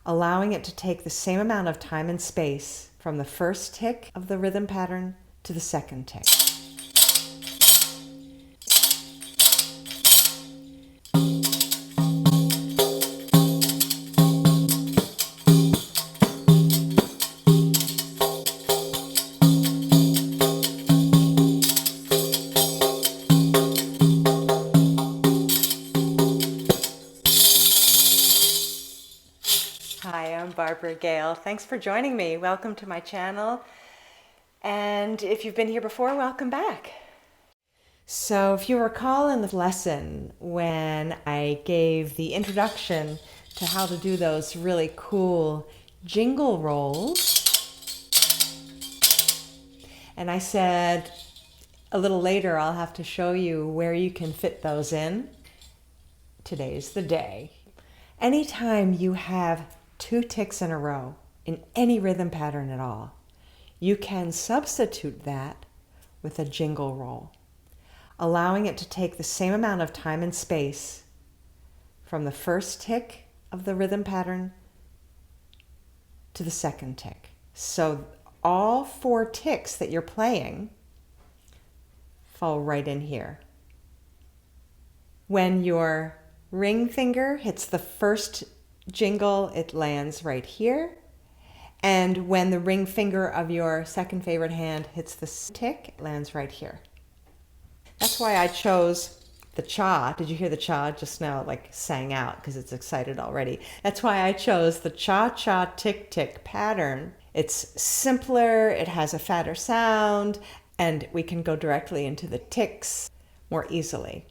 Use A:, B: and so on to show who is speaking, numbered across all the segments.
A: allowing it to take the same amount of time and space from the first tick of the rhythm pattern to the second tick. Hi, I'm Gail. Thanks for joining me. Welcome to my channel. And if you've been here before, welcome back. So if you recall in the lesson when I gave the introduction to how to do those really cool jingle rolls, and I said a little later I'll have to show you where you can fit those in. Today's the day. Anytime you have 2 ticks in a row in any rhythm pattern at all, you can substitute that with a jingle roll, allowing it to take the same amount of time and space from the first tick of the rhythm pattern to the second tick. So all 4 ticks that you're playing fall right in here. When your ring finger hits the first jingle, it lands right here. And when the ring finger of your second favorite hand hits the tick, it lands right here. That's why I chose the cha. Did you hear the cha just now? It like sang out because it's excited already. That's why I chose the cha-cha tick-tick pattern. It's simpler, it has a fatter sound, and we can go directly into the ticks more easily.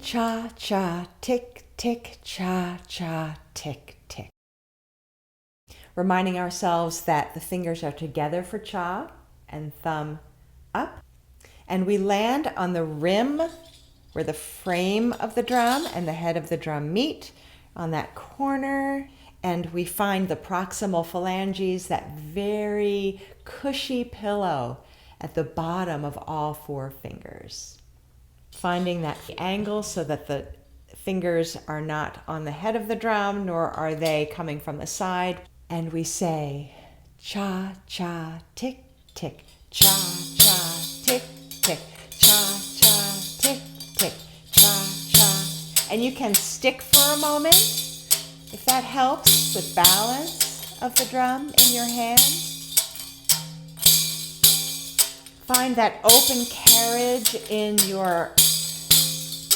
A: Cha-cha, tick-tick, cha-cha, tick-tick. Reminding ourselves that the fingers are together for cha and thumb up. And we land on the rim where the frame of the drum and the head of the drum meet on that corner. And we find the proximal phalanges, that very cushy pillow at the bottom of all 4 fingers. Finding that angle so that the fingers are not on the head of the drum, nor are they coming from the side. And we say, cha, cha, tick, tick, cha, cha, tick, tick, cha, cha, tick, tick, cha, cha. And you can stick for a moment, if that helps with balance of the drum in your hand. Find that open carriage in your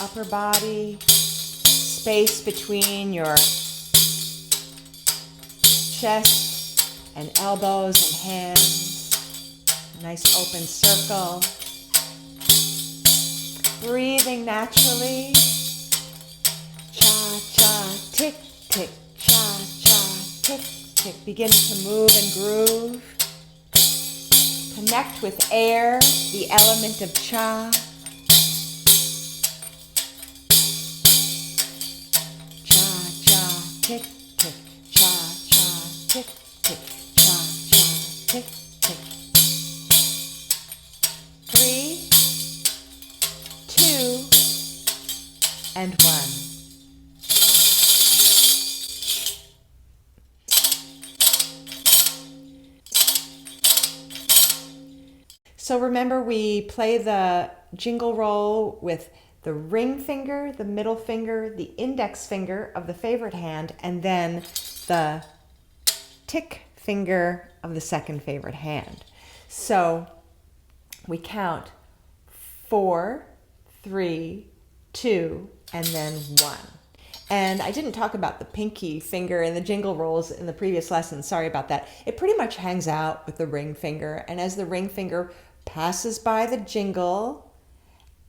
A: upper body, space between your chest and elbows and hands. Nice open circle. Breathing naturally. Cha, cha, tick, tick, cha, cha, tick, tick. Begin to move and groove. Connect with air, the element of cha. Cha, cha, tick, tick, cha, cha, tick, tick, cha, cha, tick, tick. 3, 2, and 1. So remember, we play the jingle roll with the ring finger, the middle finger, the index finger of the favorite hand, and then the tick finger of the second favorite hand. So we count 4, 3, 2, and then 1. And I didn't talk about the pinky finger and the jingle rolls in the previous lesson. Sorry about that. It pretty much hangs out with the ring finger. And as the ring finger passes by the jingle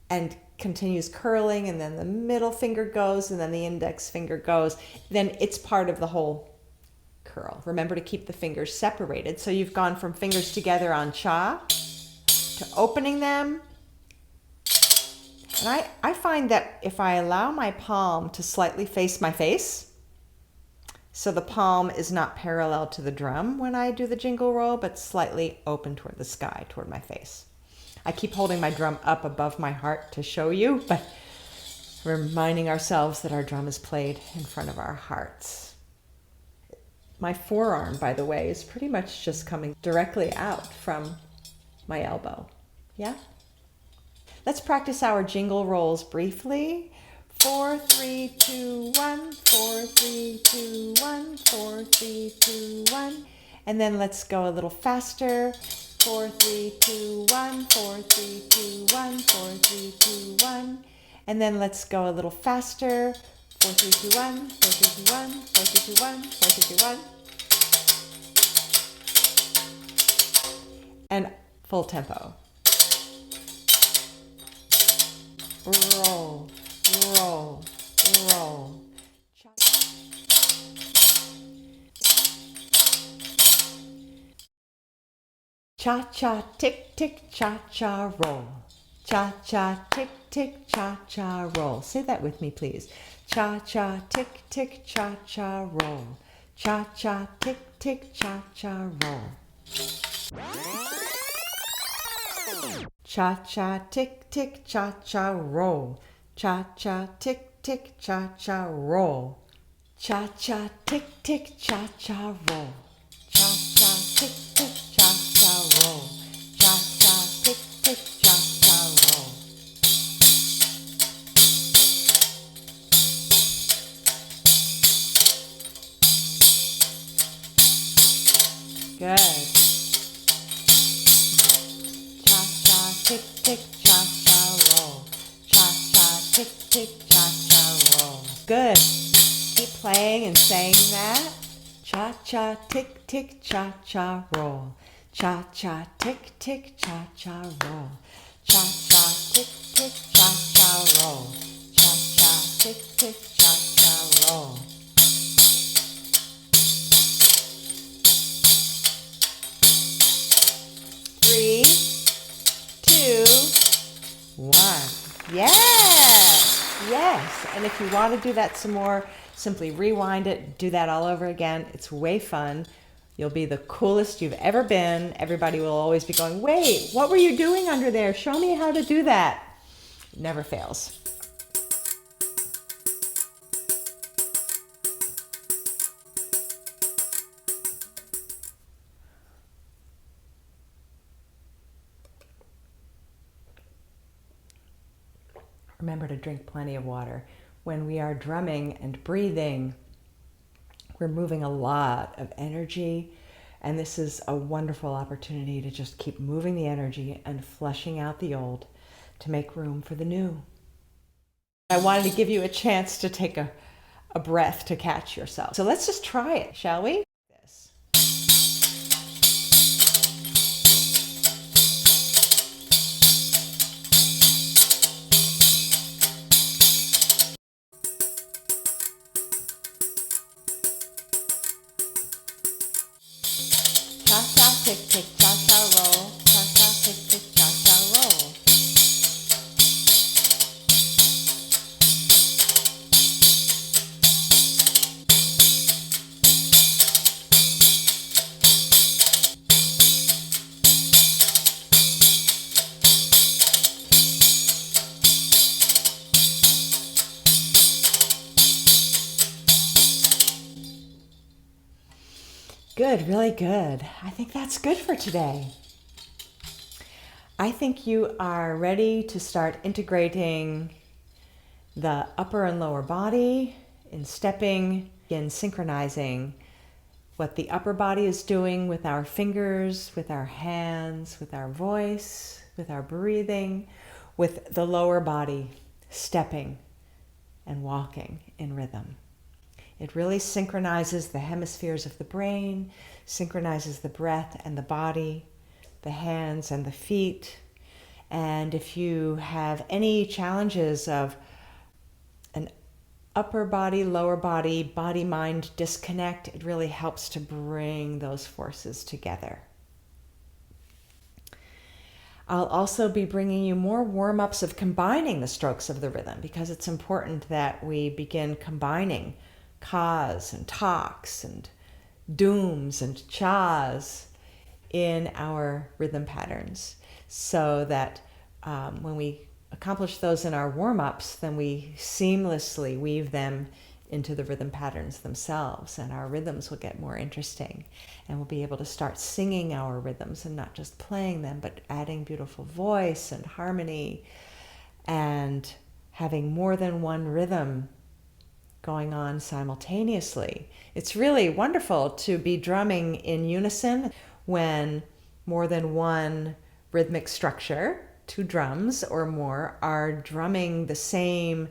A: and continues curling, and then the middle finger goes, and then the index finger goes, then it's part of the whole curl. Remember to keep the fingers separated. So you've gone from fingers together on cha to opening them. And I find that if I allow my palm to slightly face my face, so the palm is not parallel to the drum when I do the jingle roll, but slightly open toward the sky, toward my face. I keep holding my drum up above my heart to show you, but reminding ourselves that our drum is played in front of our hearts. My forearm, by the way, is pretty much just coming directly out from my elbow. Yeah? Let's practice our jingle rolls briefly. 4, 3, 2, 1, 4, 3, 2, 1, 4, 3, 2, 1. And then let's go a little faster. 4, 3, 2, 1, 4, 3, 2, 1, 4, 3, 2, 1. And then let's go a little faster. 4, 3, 2, 1, 4, 3, 2, 1, 4, 3, 2, 1, 4, 3, 2, 1. And full tempo. Roll, roll, roll. Cha-cha, tick, cha-cha, roll. Cha-cha, tick, cha-cha, roll. Say that with me, please. Cha-cha, tick, cha-cha, roll. Cha-cha, tick, cha-cha, roll. Cha-cha, tick, cha-cha, roll. Cha-cha, tick, cha-cha, roll. Cha-cha, tick, cha-cha, roll. Cha-cha, tick, cha-cha, roll. Cha-cha, tick, cha-cha, roll. Good. Cha-cha, tick, cha-cha, roll. Cha-cha, tick, cha-cha, roll. Good. Keep playing and saying that. Cha-cha, tick, cha-cha, roll. Cha-cha, tick, cha-cha, roll. Cha-cha, tick, cha-cha, roll. Cha-cha, tick, cha-cha, roll. Three, 2, 1. Yes! Yes! And if you want to do that some more, simply rewind it, do that all over again. It's way fun. You'll be the coolest you've ever been. Everybody will always be going, wait, what were you doing under there? Show me how to do that. It never fails. Remember to drink plenty of water. When we are drumming and breathing, we're moving a lot of energy, and this is a wonderful opportunity to just keep moving the energy and flushing out the old to make room for the new. I wanted to give you a chance to take a breath to catch yourself. So let's just try it, shall we? Cha-cha, tick, cha-cha, roll. Cha-cha, tick, cha-cha, roll. Good, really good. I think that's good for today. I think you are ready to start integrating the upper and lower body in stepping, in synchronizing what the upper body is doing with our fingers, with our hands, with our voice, with our breathing, with the lower body stepping and walking in rhythm. It really synchronizes the hemispheres of the brain, synchronizes the breath and the body, the hands and the feet. And if you have any challenges of an upper body, lower body, body-mind disconnect, it really helps to bring those forces together. I'll also be bringing you more warm-ups of combining the strokes of the rhythm, because it's important that we begin combining kas and talks and dooms and chas in our rhythm patterns, so that when we accomplish those in our warm-ups, then we seamlessly weave them into the rhythm patterns themselves, and our rhythms will get more interesting, and we'll be able to start singing our rhythms and not just playing them, but adding beautiful voice and harmony and having more than one rhythm going on simultaneously. It's really wonderful to be drumming in unison when more than one rhythmic structure, 2 drums or more, are drumming the same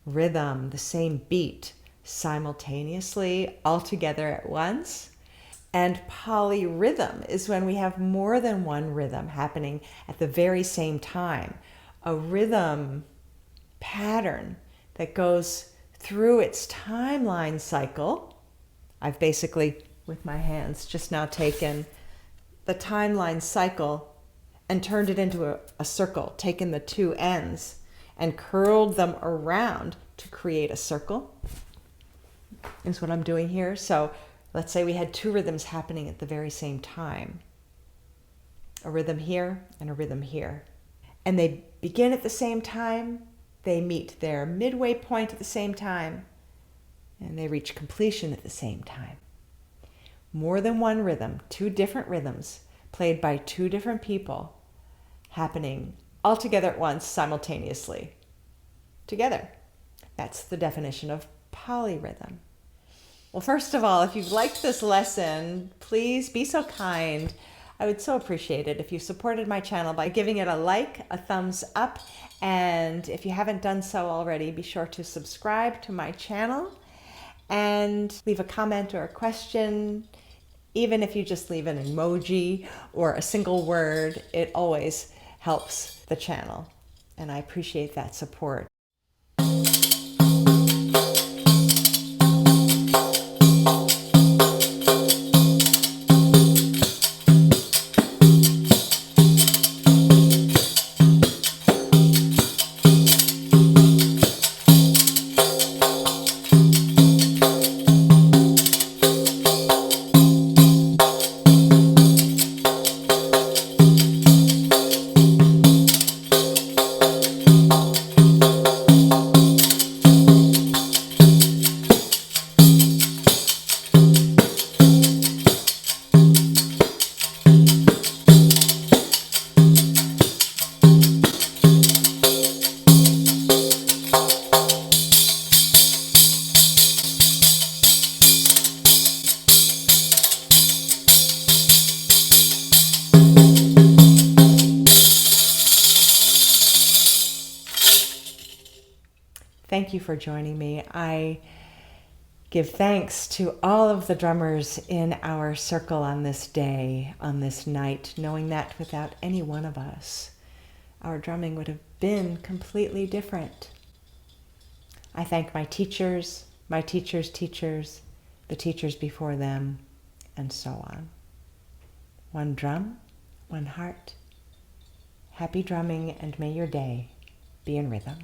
A: rhythm, the same beat simultaneously, all together at once. And polyrhythm is when we have more than one rhythm happening at the very same time. A rhythm pattern that goes through its timeline cycle. I've basically, with my hands, just now taken the timeline cycle and turned it into a circle, taken the 2 ends and curled them around to create a circle, is what I'm doing here. So let's say we had 2 rhythms happening at the very same time. A rhythm here and a rhythm here. And they begin at the same time, they meet their midway point at the same time, and they reach completion at the same time. More than one rhythm, 2 different rhythms, played by 2 different people, happening all together at once, simultaneously. Together. That's the definition of polyrhythm. Well, first of all, if you've liked this lesson, please be so kind. I would so appreciate it if you supported my channel by giving it a like, a thumbs up, and if you haven't done so already, be sure to subscribe to my channel and leave a comment or a question. Even if you just leave an emoji or a single word, it always helps the channel, and I appreciate that support. Thank you for joining me. I give thanks to all of the drummers in our circle on this day, on this night, knowing that without any one of us, our drumming would have been completely different. I thank my teachers' teachers, the teachers before them, and so on. One drum, one heart. Happy drumming, and may your day be in rhythm.